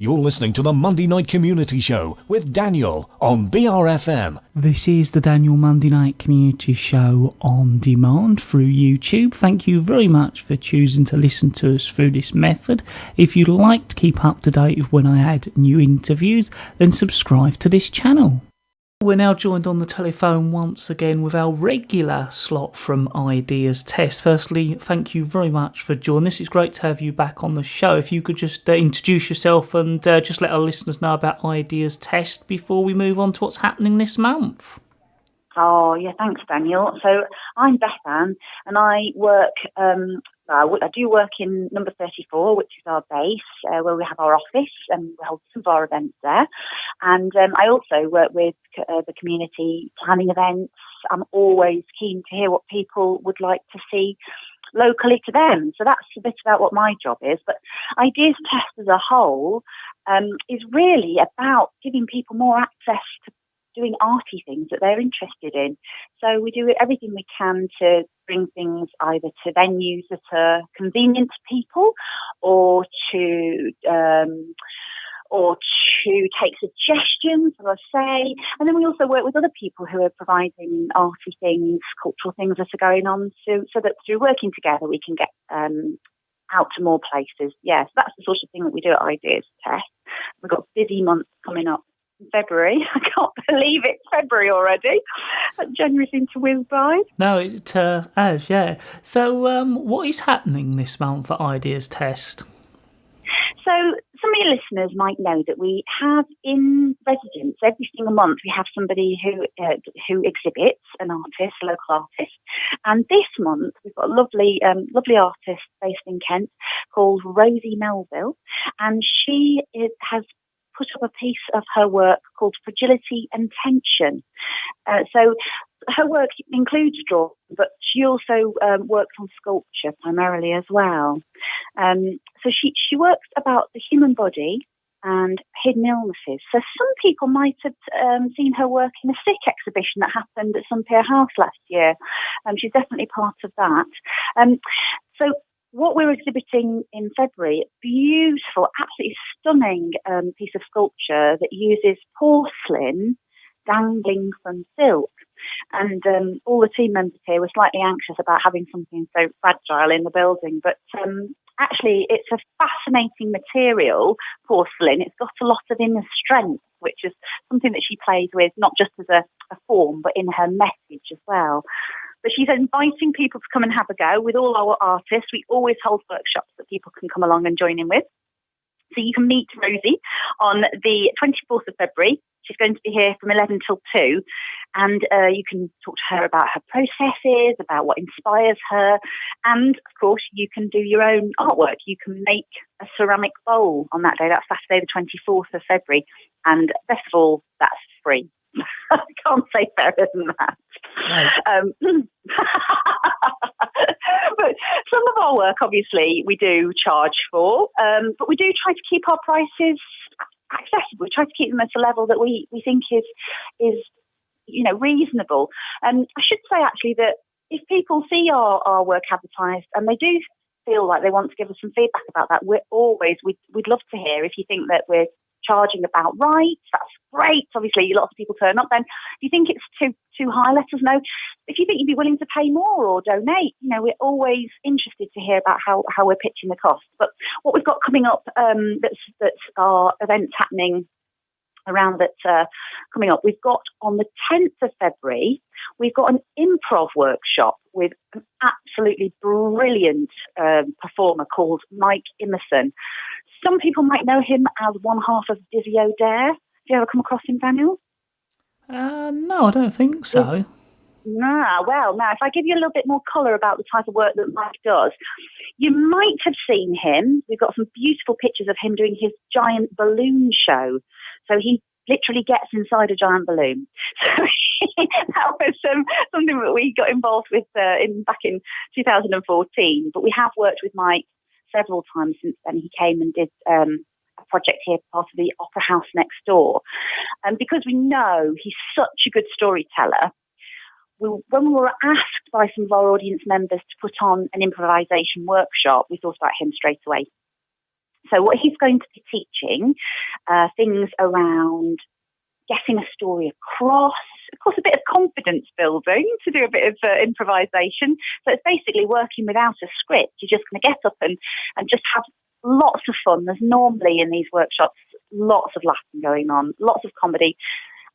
You're listening to the Monday Night Community Show with Daniel on BRFM. This is the Daniel Monday Night Community Show on demand through YouTube. Thank you very much for choosing to listen to us through this method. If you'd like to keep up to date with when I add new interviews, then subscribe to this channel. We're now joined on the telephone once again with our regular slot from Ideas Test. Firstly, thank you very much for joining us. It's great to have you back on the show. If you could just introduce yourself and just let our listeners know about Ideas Test before we move on to what's happening this month. Oh, yeah, thanks, Daniel. So I'm Bethan, and I work, I do work in number 34, which is our base, where we have our office, and we hold some of our events there. And I also work with the community planning events. I'm always keen to hear what people would like to see locally to them. So that's a bit about what my job is. But Ideas Test as a whole is really about giving people more access to doing arty things that they're interested in. So we do everything we can to bring things either to venues that are convenient to people or to take suggestions, as I say. And then we also work with other people who are providing arty things, cultural things that are going on, so that through working together we can get out to more places. Yes, that's the sort of thing that we do at Ideas Test. We've got busy months coming up. February. I can't believe it's February already. January seems to whiz by. No, it has, yeah. So what is happening this month at Ideas Test? So some of your listeners might know that we have in residence every single month we have somebody who exhibits, an artist, a local artist. And this month we've got a lovely artist based in Kent called Rosie Melville, and she has put up a piece of her work called Fragility and Tension. So her work includes drawing, but she also works on sculpture primarily as well. So she works about the human body and hidden illnesses. So some people might have seen her work in a sick exhibition that happened at Sunpier House last year. She's definitely part of that. So what we're exhibiting in February, beautiful, absolutely stunning piece of sculpture that uses porcelain dangling from silk. And all the team members here were slightly anxious about having something so fragile in the building. But actually, it's a fascinating material, porcelain. It's got a lot of inner strength, which is something that she plays with, not just as a form, but in her message as well. But she's inviting people to come and have a go with all our artists. We always hold workshops that people can come along and join in with. So you can meet Rosie on the 24th of February. She's going to be here from 11 till 2. And you can talk to her about her processes, about what inspires her. And, of course, you can do your own artwork. You can make a ceramic bowl on that day. That's Saturday, the 24th of February. And, best of all, that's free. I can't say fairer than that. No. But some of our work, obviously, we do charge for, but we do try to keep our prices accessible. We try to keep them at a level that we think is reasonable. I should say, actually, that if people see our work advertised and they do feel like they want to give us some feedback about that, we'd love to hear if you think that we're charging about right. That's great. Obviously, lots of people turn up. Then, if you think it's too high, let us know. If you think you'd be willing to pay more or donate, we're always interested to hear about how we're pitching the cost. But what we've got coming up, that's our events happening around that coming up. We've got on the 10th of February, we've got an improv workshop with an absolutely brilliant performer called Mike Emerson. Some people might know him as one half of Dizzy O'Dare. Have you ever come across him, Daniel? No, I don't think so. Well, now, if I give you a little bit more colour about the type of work that Mike does, you might have seen him. We've got some beautiful pictures of him doing his giant balloon show. So he literally gets inside a giant balloon. So that was something that we got involved with back in 2014. But we have worked with Mike several times since then. He came and did a project here, part of the Opera House next door. And because we know he's such a good storyteller, when we were asked by some of our audience members to put on an improvisation workshop, we thought about him straight away. So what he's going to be teaching things around getting a story across, of course, a bit of confidence building to do a bit of improvisation. So it's basically working without a script. You're just going to get up and just have lots of fun. There's normally in these workshops lots of laughing going on, lots of comedy.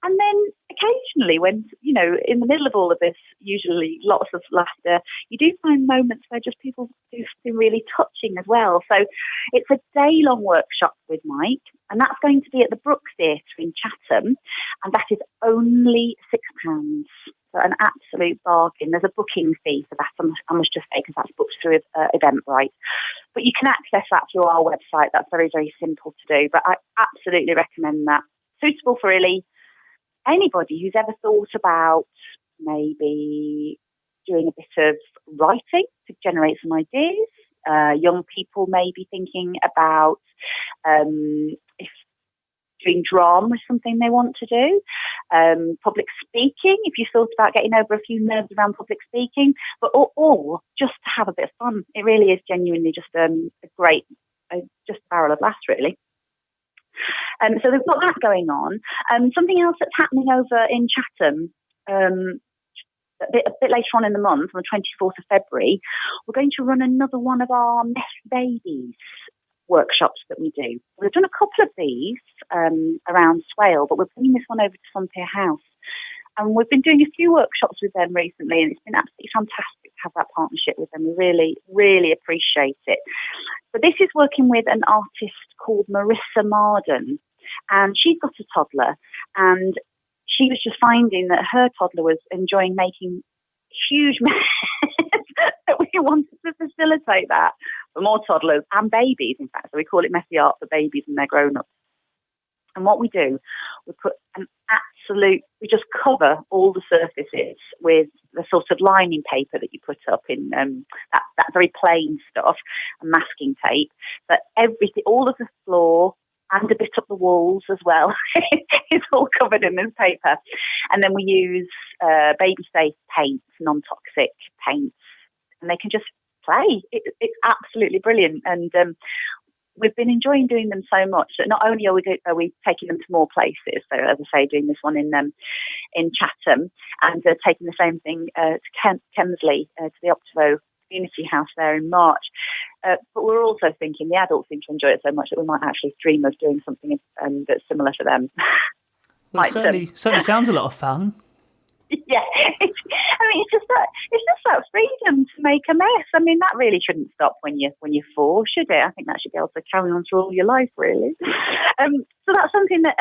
And then occasionally when, in the middle of all of this, usually lots of laughter, you do find moments where just people do something really touching as well. So it's a day-long workshop with Mike, and that's going to be at the Brook Theatre in Chatham, and that is only £6. So an absolute bargain. There's a booking fee for that, I must just say, because that's booked through Eventbrite. But you can access that through our website. That's very, very simple to do. But I absolutely recommend that. Suitable for really anybody who's ever thought about maybe doing a bit of writing to generate some ideas. Young people may be thinking about if doing drama is something they want to do. Public speaking, if you thought about getting over a few nerves around public speaking, but or just to have a bit of fun. It really is genuinely just a great, just a barrel of laughs, really. So they've got that going on. Something else that's happening over in Chatham, a bit later on in the month, on the 24th of February, we're going to run another one of our Mess Babies workshops that we do. We've done a couple of these around Swale, but we're bringing this one over to Funpier House. And we've been doing a few workshops with them recently, and it's been absolutely fantastic to have that partnership with them. We really, really appreciate it. So this is working with an artist called Marissa Marden, and she's got a toddler, and she was just finding that her toddler was enjoying making huge messes, that we wanted to facilitate that for more toddlers and babies, in fact. So we call it Messy Art for babies and their grown-ups. And what we do, we just cover all the surfaces with the sort of lining paper that you put up in that very plain stuff, and masking tape. But everything, all of the floor and a bit up the walls as well, is all covered in this paper. And then we use baby-safe paints, non-toxic paints, and they can just play. It's absolutely brilliant. And we've been enjoying doing them so much that not only are we taking them to more places, so as I say, doing this one in Chatham, and taking the same thing to Kemsley, to the Optivo Community House there in March. But we're also thinking the adults seem to enjoy it so much that we might actually dream of doing something that's similar to them. Well, it certainly sounds a lot of fun. Yeah, it's just that freedom to make a mess. I mean, that really shouldn't stop when you're 4, should it? I think that should be able to carry on through all your life, really. So that's something that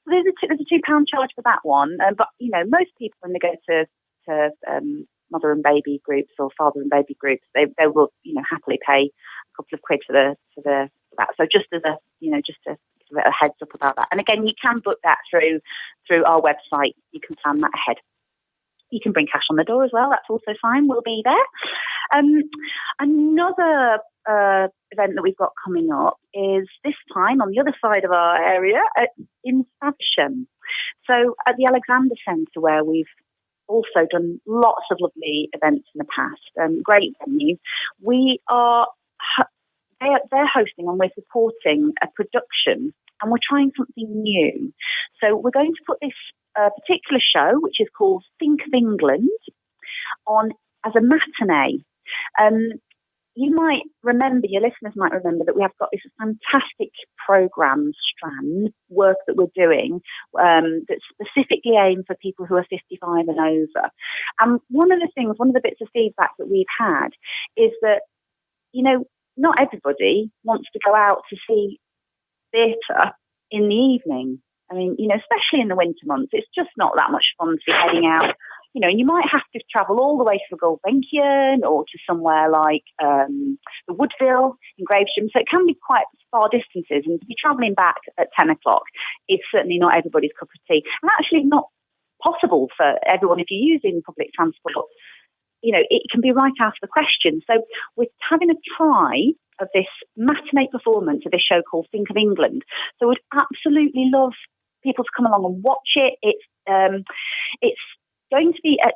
there's a £2 charge for that one. But most people when they go to mother and baby groups or father and baby groups, they will happily pay a couple of quid for that. So just as a just to give a heads up about that. And again, you can book that through our website. You can plan that ahead. You can bring cash on the door as well. That's also fine. We'll be there. Another event that we've got coming up is this time on the other side of our area in Faversham. So at the Alexander Centre, where we've also done lots of lovely events in the past. Great venue. They're hosting and we're supporting a production, and we're trying something new. So we're going to put this particular show, which is called Think of England, on as a matinee. You might remember, your listeners might remember, that we have got this fantastic programme strand work that we're doing that's specifically aimed for people who are 55 and over. And one of the bits of feedback that we've had is that, not everybody wants to go out to see theatre in the evening. I mean, especially in the winter months, it's just not that much fun to be heading out. And you might have to travel all the way to the Gulbenkian or to somewhere like the Woodville in Gravesham. So it can be quite far distances, and to be travelling back at 10 o'clock is certainly not everybody's cup of tea. And actually not possible for everyone if you're using public transport. It can be right out of the question. So we're having a try of this matinee performance of this show called Think of England. So we'd absolutely love people to come along and watch it. It's going to be at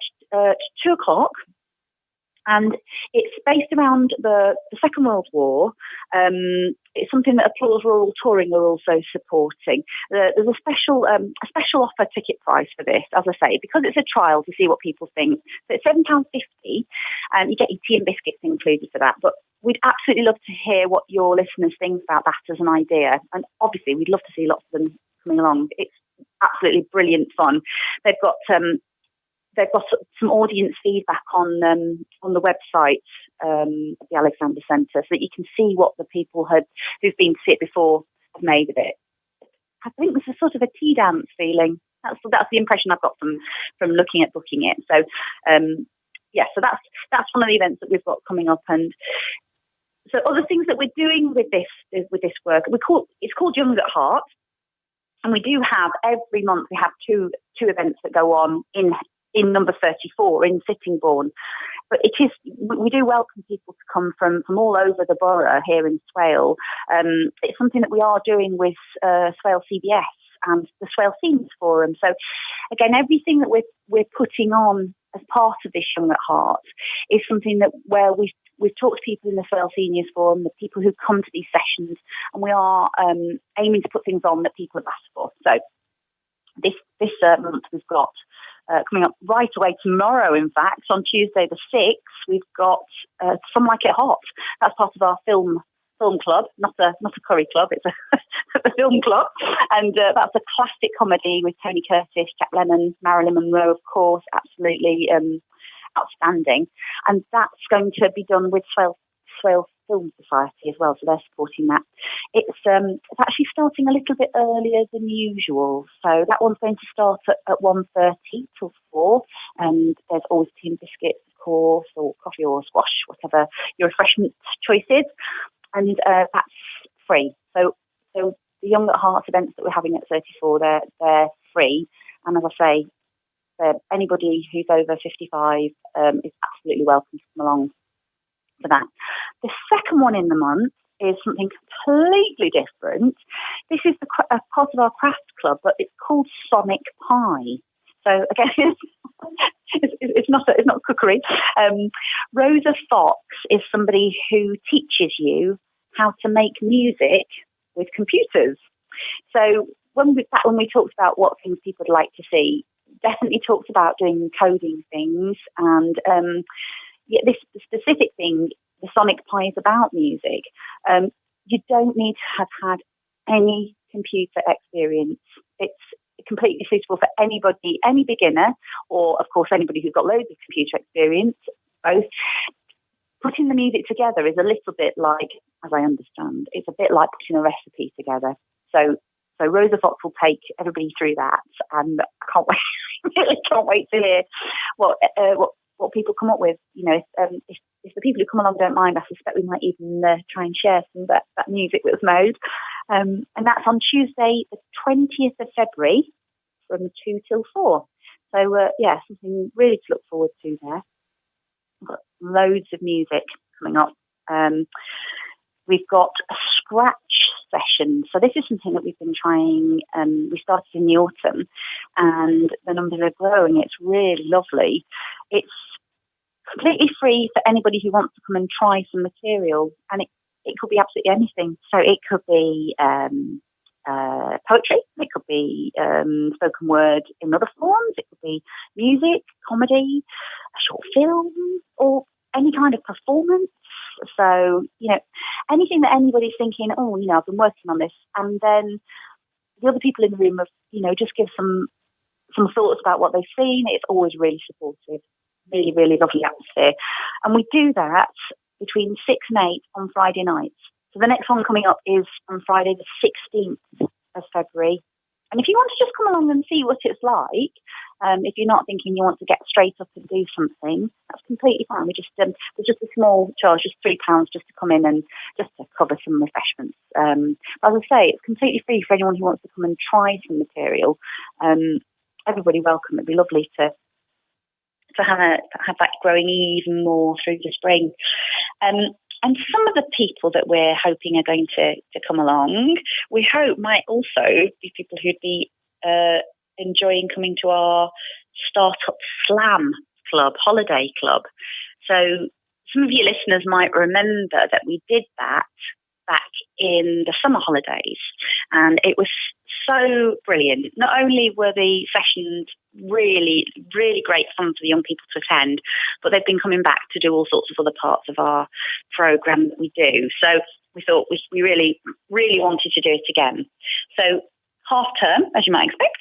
2 o'clock, And it's based around the Second World War. It's something that Applause Rural Touring are also supporting. There's a special offer ticket price for this, as I say, because it's a trial to see what people think. So it's £7.50, and you get your tea and biscuits included for that. But we'd absolutely love to hear what your listeners think about that as an idea. And obviously, we'd love to see lots of them coming along. It's absolutely brilliant fun. They've got some audience feedback on the website of the Alexander Centre, so that you can see what the people who've been to see it before have made of it. I think there's a sort of a tea dance feeling. That's the impression I've got from looking at booking it. So so that's one of the events that we've got coming up. And so other things that we're doing with this work, it's called Young at Heart, and we do have every month we have two events that go on in number 34 in Sittingbourne. But we do welcome people to come from all over the borough here in Swale. It's something that we are doing with Swale CBS and the Swale Seniors Forum. So again, everything that we're putting on as part of this Young at Heart is something that where we've talked to people in the Swale Seniors Forum, the people who come to these sessions, and we are aiming to put things on that people have asked for. So this month we've got coming up right away tomorrow, in fact, on Tuesday the 6th, we've got Some Like It Hot. That's part of our film club, not a curry club, it's a film club. And that's a classic comedy with Tony Curtis, Jack Lemmon, Marilyn Monroe, of course, absolutely outstanding. And that's going to be done with Swale Film Society as well, so they're supporting that. It's actually starting a little bit earlier than usual, so that one's going to start at 1:30 till 4, and there's always tea and biscuits, of course, or coffee or squash, whatever your refreshment choice is, and that's free. So the Young at Heart events that we're having at 34, they're free, and as I say, anybody who's over 55 is absolutely welcome to come along for that. The second one in the month is something completely different. This is a part of our craft club, but it's called Sonic Pie. So again, it's not cookery. Rosa Fox is somebody who teaches you how to make music with computers. So when we talked about what things people would like to see, definitely talked about doing coding things, and this specific thing, the Sonic Pie, is about music. You don't need to have had any computer experience. It's completely suitable for anybody, any beginner, or of course anybody who's got loads of computer experience, both. Putting the music together is a little bit like, as I understand, it's a bit like putting a recipe together. So Rosa Fox will take everybody through that, and I can't wait, really can't wait to hear what people come up with. You know, if the people who come along don't mind, I suspect we might even try and share some of that music that was made. And that's on Tuesday, the 20th of February, from 2 till 4. So, something really to look forward to there. We've got loads of music coming up. We've got a scratch session. So this is something that we've been trying. We started in the autumn, and the numbers are growing. It's really lovely. It's completely free for anybody who wants to come and try some material, and it could be absolutely anything. So it could be poetry, it could be spoken word in other forms, it could be music, comedy, a short film, or any kind of performance. So, anything that anybody's thinking, I've been working on this, and then the other people in the room have, just give some thoughts about what they've seen. It's always really supportive, really, really lovely atmosphere. And we do that between 6 and 8 on Friday nights. So the next one coming up is on Friday the 16th of February. And if you want to just come along and see what it's like, if you're not thinking you want to get straight up and do something, that's completely fine. There's just a small charge, just £3 just to come in and just to cover some refreshments. But as I say, it's completely free for anyone who wants to come and try some material. Everybody welcome. It'd be lovely to have that growing even more through the spring. And some of the people that we're hoping are going to come along, we hope might also be people who'd be enjoying coming to our Startup Slam Club, holiday club. So some of your listeners might remember that we did that back in the summer holidays, and it was so brilliant. Not only were the sessions really, really great fun for the young people to attend, but they've been coming back to do all sorts of other parts of our programme that we do. So we thought we really, really wanted to do it again. So half term, as you might expect.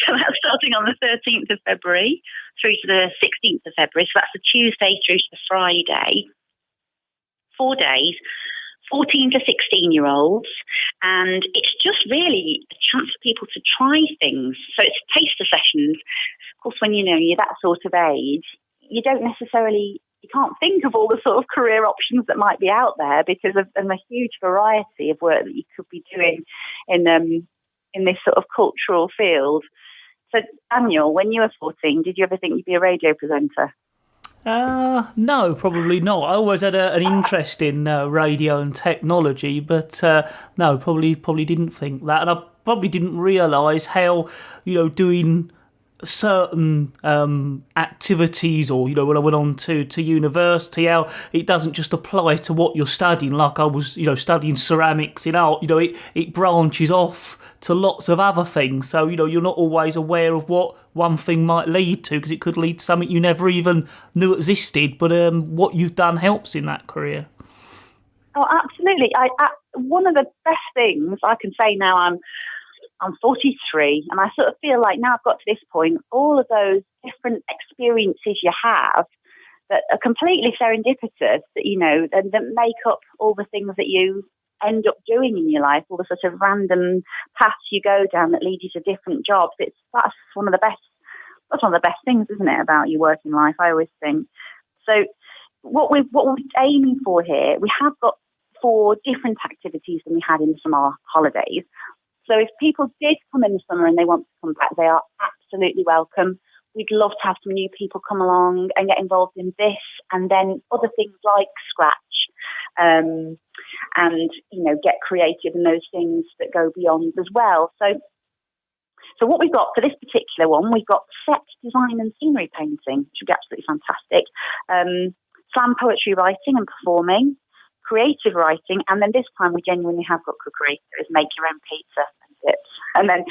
So that's starting on the 13th of February through to the 16th of February. So that's the Tuesday through to the Friday. 4 days. 14 to 16-year-olds, and it's just really a chance for people to try things. So it's taster sessions. Of course, when you're that sort of age, you can't think of all the sort of career options that might be out there because of the huge variety of work that you could be doing in this sort of cultural field. So, Daniel, when you were 14, did you ever think you'd be a radio presenter? No, probably not. I always had an interest in radio and technology, but no, probably didn't think that, and I probably didn't realise how doing certain activities, or when I went on to university, how it doesn't just apply to what you're studying. Like I was studying ceramics in art, it branches off to lots of other things, so you're not always aware of what one thing might lead to, because it could lead to something you never even knew existed, but what you've done helps in that career. Oh, absolutely. I one of the best things I can say now, I'm 43, and I sort of feel like now I've got to this point, all of those different experiences you have that are completely serendipitous, that make up all the things that you end up doing in your life, all the sort of random paths you go down that lead you to different jobs. That's one of the best things, isn't it, about your working life, I always think. So what we're aiming for here, we have got 4 different activities than we had in the summer holidays. So if people did come in the summer and they want to come back, they are absolutely welcome. We'd love to have some new people come along and get involved in this, and then other things like Scratch, and get creative in those things that go beyond as well. So what we've got for this particular one, we've got set design and scenery painting, which would be absolutely fantastic. Slam poetry writing and performing, creative writing, and then this time we genuinely have got cookery. It's make your own pizza and dips. And then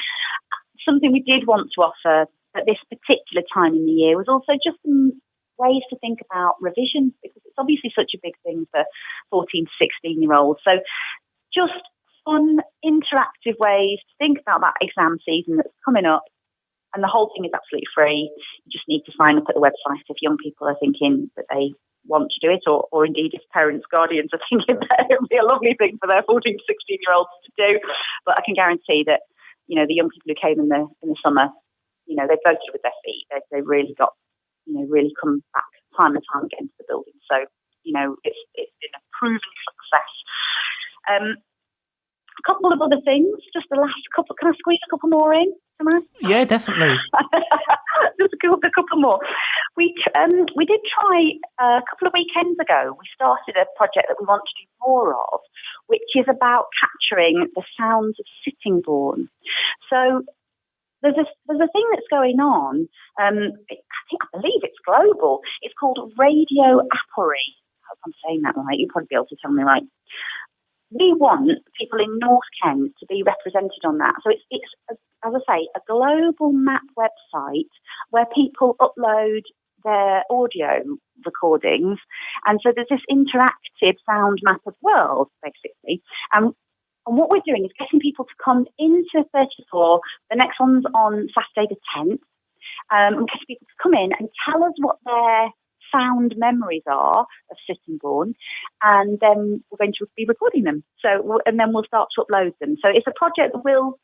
something we did want to offer at this particular time in the year was also just some ways to think about revision, because it's obviously such a big thing for 14 to 16-year-olds. So just fun, interactive ways to think about that exam season that's coming up. And the whole thing is absolutely free. You just need to sign up at the website if young people are thinking that they want to do it, or indeed if parents, guardians are thinking that it would be a lovely thing for their 14 to 16-year-olds to do. But I can guarantee that, the young people who came in the summer, they voted with their feet. They really got, really come back time and time again to the building. So, it's been a proven success. A couple of other things, just the last couple. Can I squeeze a couple more in? Can I? Yeah, definitely. Just a couple more. We did try a couple of weekends ago. We started a project that we want to do more of, which is about capturing the sounds of Sittingbourne. So there's a thing that's going on. I believe it's global. It's called Radio Apory. I hope I'm saying that right. You'll probably be able to tell me right. We want people in North Kent to be represented on that. So it's as I say, a global map website where people upload their audio recordings. And so there's this interactive sound map of the world, basically. And what we're doing is getting people to come into 34. The next one's on Saturday the 10th. And getting people to come in and tell us what their sound memories are of Sittingbourne, and then we're going to be recording them. And then we'll start to upload them. So it's a project that we'll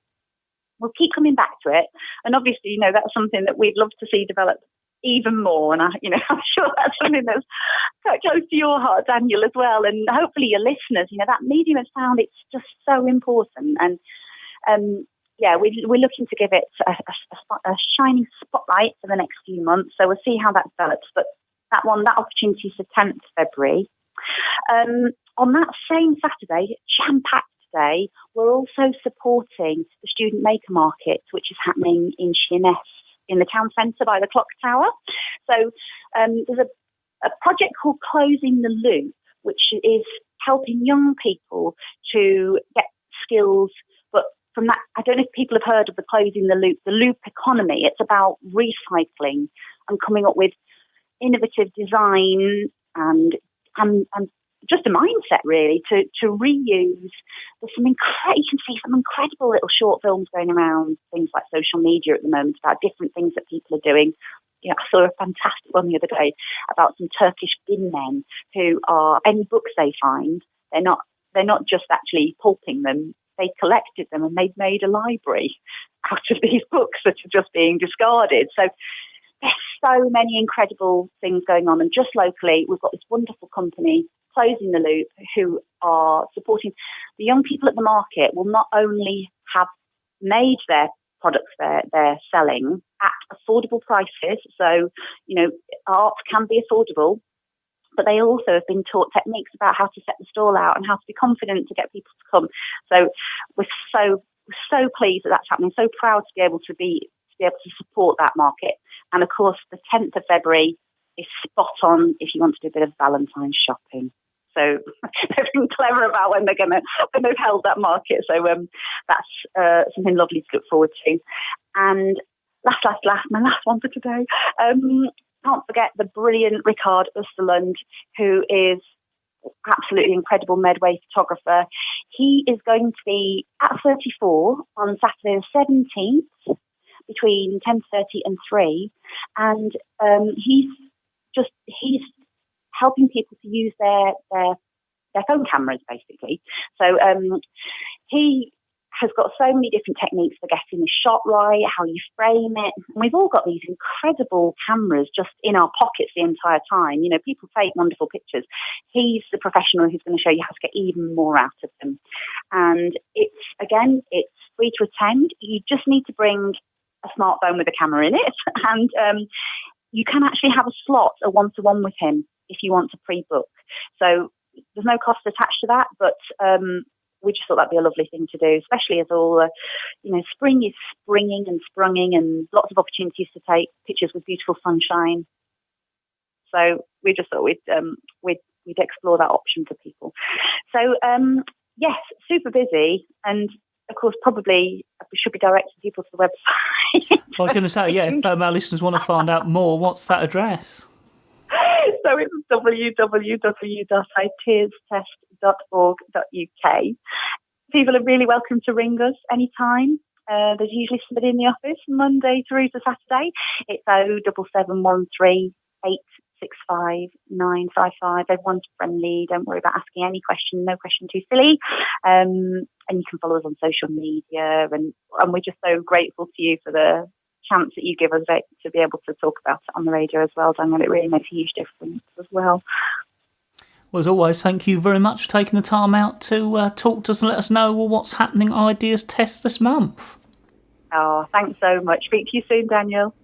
keep coming back to it. And obviously, that's something that we'd love to see develop even more. And I'm sure that's something that's quite close to your heart, Daniel, as well. And hopefully your listeners, that medium of sound, it's just so important. And we're looking to give it a shining spotlight for the next few months. So we'll see how that develops. But that opportunity is the 10th of February. On that same Saturday, jam-packed day, we're also supporting the Student Maker Market, which is happening in Sheerness, in the town centre by the clock tower. So there's a project called Closing the Loop, which is helping young people to get skills. But from that, I don't know if people have heard of the Closing the Loop economy. It's about recycling and coming up with innovative design and just a mindset really to reuse. There's you can see some incredible little short films going around things like social media at the moment about different things that people are doing. I saw a fantastic one the other day about some Turkish bin men who are any books they find, they're not just actually pulping them. They collected them and they've made a library out of these books that are just being discarded. So there's so many incredible things going on. And just locally, we've got this wonderful company, Closing the Loop, who are supporting the young people at the market. Will not only have made their products they're selling at affordable prices. So, art can be affordable, but they also have been taught techniques about how to set the stall out and how to be confident to get people to come. So we're so pleased that that's happening. So proud to be able to support that market. And of course, the 10th of February is spot on if you want to do a bit of Valentine's shopping. So they've been clever about when they've held that market. So that's something lovely to look forward to. And last, my last one for today. Can't forget the brilliant Ricard Usterlund, who is absolutely incredible Medway photographer. He is going to be at 34 on Saturday the 17th between 10:30 and 3, and he's helping people to use their phone cameras basically. So he has got so many different techniques for getting the shot right, how you frame it. And we've all got these incredible cameras just in our pockets the entire time. People take wonderful pictures. He's the professional who's going to show you how to get even more out of them. And it's free to attend. You just need to bring a smartphone with a camera in it. And you can actually have a slot, a one-to-one with him if you want to pre-book. So there's no cost attached to that, but we just thought that'd be a lovely thing to do, especially as all, spring is springing and sprunging and lots of opportunities to take pictures with beautiful sunshine. So we just thought we'd explore that option for people. So, yes, super busy. And of course, probably we should be directing people to the website. I was going to say, if our listeners want to find out more, what's that address? So it's www.ideastest.org.uk. People are really welcome to ring us anytime. There's usually somebody in the office Monday through to Saturday. It's 07713 865 955. Everyone's friendly. Don't worry about asking any question. No question too silly. And you can follow us on social media. And we're just so grateful to you for the chance that you give us to be able to talk about it on the radio as well, Daniel. It really makes a huge difference as well. Well, as always, thank you very much for taking the time out to talk to us and let us know what's happening at Ideas Test this month. Oh, thanks so much. Speak to you soon, Daniel.